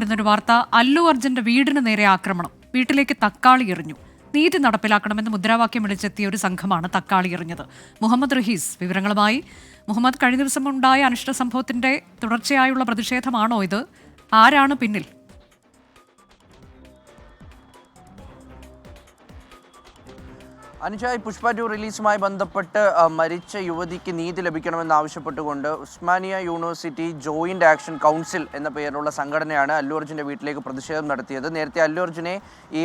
വരുന്നൊരു വാർത്ത. അല്ലു അർജുന്റെ വീടിന് നേരെ ആക്രമണം. വീട്ടിലേക്ക് തക്കാളി എറിഞ്ഞു. നീതി നടപ്പിലാക്കണമെന്ന് മുദ്രാവാക്യം വിളിച്ചെത്തിയ ഒരു സംഘമാണ് തക്കാളി എറിഞ്ഞത്. മുഹമ്മദ് റഹീസ് വിവരങ്ങളുമായി. മുഹമ്മദ്, കഴിഞ്ഞ ദിവസം ഉണ്ടായ അനിഷ്ട സംഭവത്തിന്റെ തുടർച്ചയായുള്ള പ്രതിഷേധമാണോ ഇത്? ആരാണ് പിന്നിൽ? അനുജായി, പുഷ്പ 2 റിലീസുമായി ബന്ധപ്പെട്ട് മരിച്ച യുവതിക്ക് നീതി ലഭിക്കണമെന്ന് ആവശ്യപ്പെട്ടുകൊണ്ട് Osmania university joint action council എന്ന പേരിലുള്ള സംഘടനയാണ് അല്ലു അർജുൻ്റെ വീട്ടിലേക്ക് പ്രതിഷേധം നടത്തിയത്. നേരത്തെ അല്ലു അർജുനെ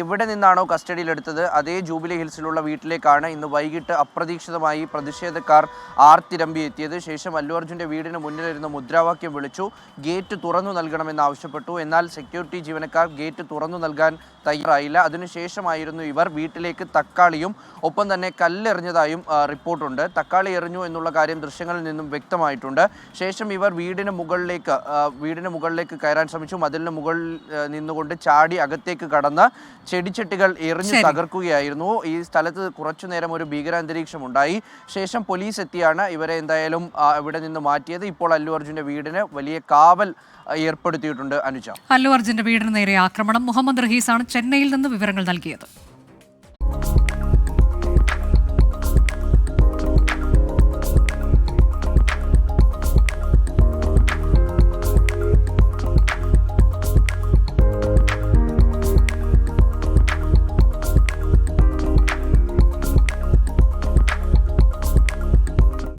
എവിടെ നിന്നാണോ കസ്റ്റഡിയിലെടുത്തത് അതേ ജൂബിലി ഹിൽസിലുള്ള വീട്ടിലേക്കാണ് ഇന്ന് വൈകിട്ട് അപ്രതീക്ഷിതമായി പ്രതിഷേധക്കാർ ആർത്തിരമ്പി എത്തിയത്. ശേഷം അല്ലു അർജുൻ്റെ വീടിന് മുന്നിലിരുന്ന് മുദ്രാവാക്യം വിളിച്ചു. ഗേറ്റ് തുറന്നു നൽകണമെന്ന് ആവശ്യപ്പെട്ടു. എന്നാൽ സെക്യൂരിറ്റി ജീവനക്കാർ ഗേറ്റ് തുറന്നു നൽകാൻ തയ്യാറായില്ല. അതിനുശേഷമായിരുന്നു ഇവർ വീട്ടിലേക്ക് തക്കാളിയും ഒപ്പം തന്നെ കല്ലെറിഞ്ഞതായും റിപ്പോർട്ടുണ്ട്. തക്കാളി എറിഞ്ഞു എന്നുള്ള കാര്യം ദൃശ്യങ്ങളിൽ നിന്നും വ്യക്തമായിട്ടുണ്ട്. ശേഷം ഇവർ വീടിന് മുകളിലേക്ക് കയറാൻ ശ്രമിച്ചു. മതിലിന് മുകളിൽ നിന്നുകൊണ്ട് ചാടി അകത്തേക്ക് കടന്ന് ചെടിച്ചട്ടികൾ എറിഞ്ഞു തകർക്കുകയായിരുന്നു. ഈ സ്ഥലത്ത് കുറച്ചു നേരം ഒരു ഭീകരാന്തരീക്ഷം ഉണ്ടായി. ശേഷം പോലീസ് എത്തിയാണ് ഇവരെ എന്തായാലും ഇവിടെ നിന്ന് മാറ്റിയത്. ഇപ്പോൾ അല്ലു അർജുൻ്റെ വീടിന് വലിയ കാവൽ ഏർപ്പെടുത്തിയിട്ടുണ്ട്. അനുജ, അല്ലു അർജുന്റെ വീടിന് നേരെ ആക്രമണം. മുഹമ്മദ് റഹീസാണ് ചെന്നൈയിൽ നിന്ന് വിവരങ്ങൾ നൽകിയത്.